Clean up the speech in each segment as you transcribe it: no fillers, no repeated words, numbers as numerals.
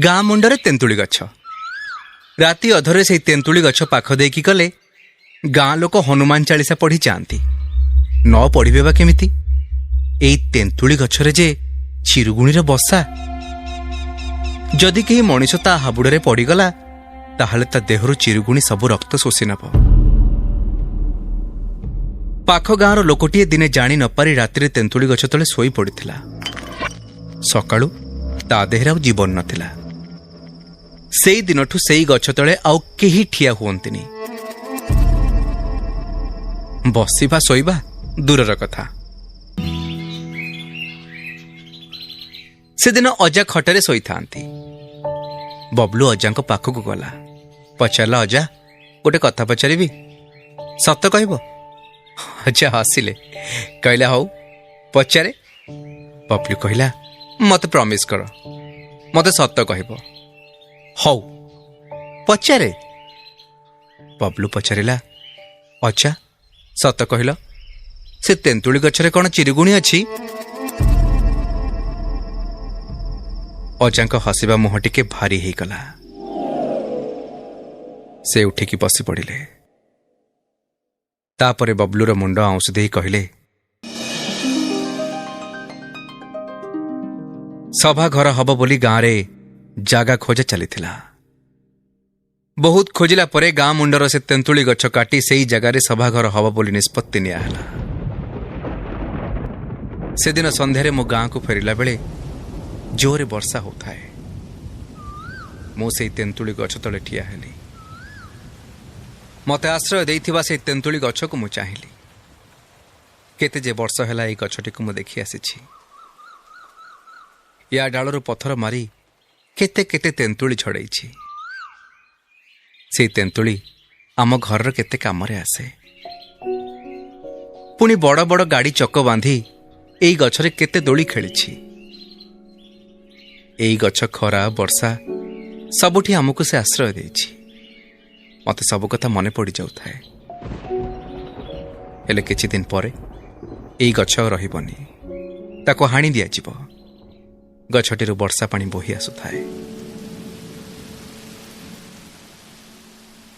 गाँ मुंडरे तेंतुली गछ राति अधरे से तेंतुली गछ पाख देकी कले गाँ लोक हनुमान चालीसा पढ़ी जाती न पढ़िबे बा केमिति एई तेंतुली गछरे जे चिरुगुणीर बसा जदि केही मनिष ता हाबुड़े पड़गला ताहले ता देहरु चिरुगुणी सबु रक्त शोषि नब। पाख गाँवर लोकटीए दिने जानी न पारी राति तेंतुली गछ तले शोई पड़िथिला। सकाळु ता देहरे आउ जीवन नथिला। सेई दिनठु सेई गछ तले आउ केही ठिया हुअंतिनी। बसिबा शोइबा दूरर कथा। से दिन अजा खटरे शोई थांती। बबलू अजा पाखक गला पचारला अजा गोटे कथा पचारि सत कहब। अजा हसिले कहला हौ पचारे। बबलू कहला मत प्रमिस कर मत सत कहब। हौ पचारे। बबलू पचारिला अजा सत कहल से तेंतुली गछरे कौन चिरुगुणी अछि? अजांक हसिबा मुह टिके भारी ही गला। से उठिकी बसी पड़िले। तापरे बबलूर मुंड आउंस देई कहले सभा घर हब बोली गाँरे जागा खोजा चलीथिला। बहुत खोजिला परे गाँ मुंडर से तेंतुली गछ काटी सेई जगारे सभाघर हब बोली निष्पत्ति नियाहला। से दिन संध्यारे मो गाँ को फेरिला बेले जोरे वर्षा होता है। मु से तेंतुली गछ तले ठिया हेली। मते आश्रय देइथिबा से तेंतुली गछ को मु चाहिली। केते जे वर्ष हैला ए गछटी को मु देखि आसीछि। या डालरू पत्थर मारी केते केते तेंतुली छड़ैछि। से तेंतुली आम घर केते कामरे आसे। पुणी बड़ बड़ गाड़ी चक बांधी एई गछरे केते दोली खेलिछि। एई गछ खरा वर्षा सबुठी आमको से आश्रय देछि। मते सब कथा मने पड़ी जाउथाए। हेले किछि दिन परे एई गछ रहिबनी। ताको हाणी दिया जिवो। गछटिरु वर्षा पानी बोही आसुथाए।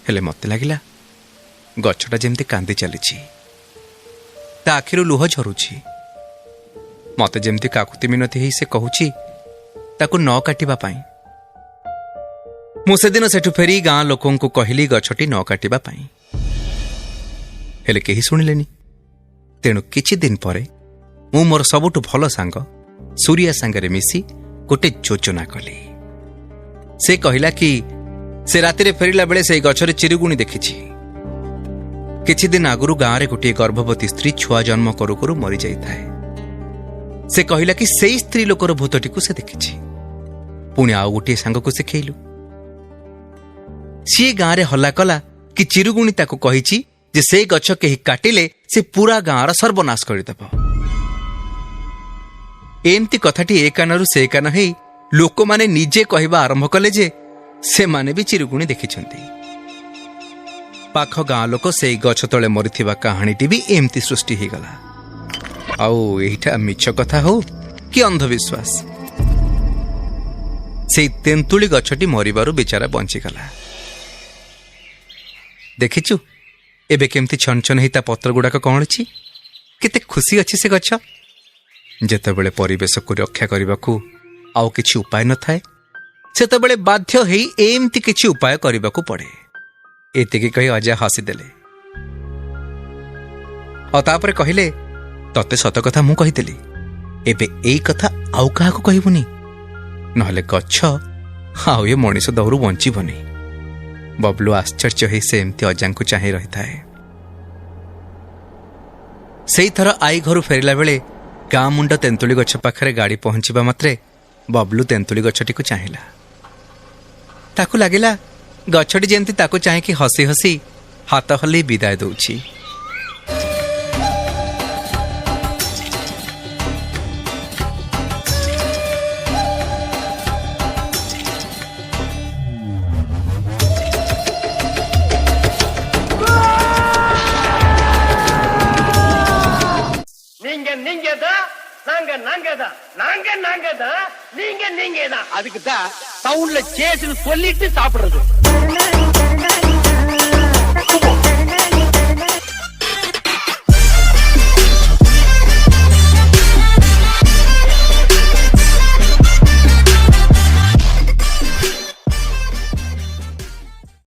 हेले मते लागिला गछटा जेमती कांदी चलीछि। ता आखिरु लुह झरुछि। मते जेमती काकुति मिनती हेई से कहूछि ताकु न काटिबा पाई। मु से दिन सेठु फेरी गाँ लोकों को कहली गछटी न काटिबा पाई। हेले केही सुनिलेनी। तेणु किछि दिन परे मु मोर सबुठु भल सांग सूर्या सांगरे मिसी गोटे योजना कली। से कहिला कि से रातिरे फेरिला बेले से गछरे चिरुगुणी देखिछि। किछि दिन आगुरु गाँरे गोटे गर्भवती स्त्री छुआ जन्म करू करू मरी जाइथाए। से कहिला कि सेई स्त्री लोकर भूतटी को से देखिछि। पुणी आउ गोटे सांग को से खेलु। सी गाँरे हल्ला कला कि चिरुगुणी ताको कहिछि जे से गछ केही काटिले से पूरा गाँर सर्वनाश करदेब। एमती कथाटी ए कानरु से कान हेई लोक माने निजे कहबा आरंभ कले जे से माने भी चिरुगुणी देखिछन्ति। पाख गाँ लोक से गछ तले मरिथिबा कहानीटी भी एमती सृष्टि ही गला। आउ एहिटा मिछ कथा हो कि अंधविश्वास। से तेंतुली गछटी मरिबारु बेचारा बंचीगला। देखिचु एबे केमती छन छन हेता पत्र गुड़ाक कौणछि। केते खुशी अछि से गछ। जेतेबेले परिवेश को रक्षा करबाकू आउ किछि उपाय न थाए सेतेबेले बाध्य हेई एमती किछि उपाय करबाकू पड़े। एतिके कहि अजा हसीदेले। तापरे कहिले तते सत कथा मु कहिदेली। एबे एई कथा आउ काहाकू कहिबुनी नहले गछ आउ ए मनीष दौरु बंचीबनी। बबलू आश्चर्य हे से एमती अजांकु चाहि रही थाए। सेई थर आई घरु फेरिला बेले गाँ मुंड तेंतुली गछ पाखरे गाड़ी पहुंचीबा मात्रे बबलू तेंतुली गछटी को चाहिला। ताकू लागिला गछटी जेमती ताकू चाहिकी हसी हसी हाथ हल्ली विदाय दउछि। நீங்க நீங்க தான் நாங்க தான் நீங்க தான் அதுக்கு தான் டவுன்ல சேஸ்னு சொல்லிட்டு சாப்பிடுறது.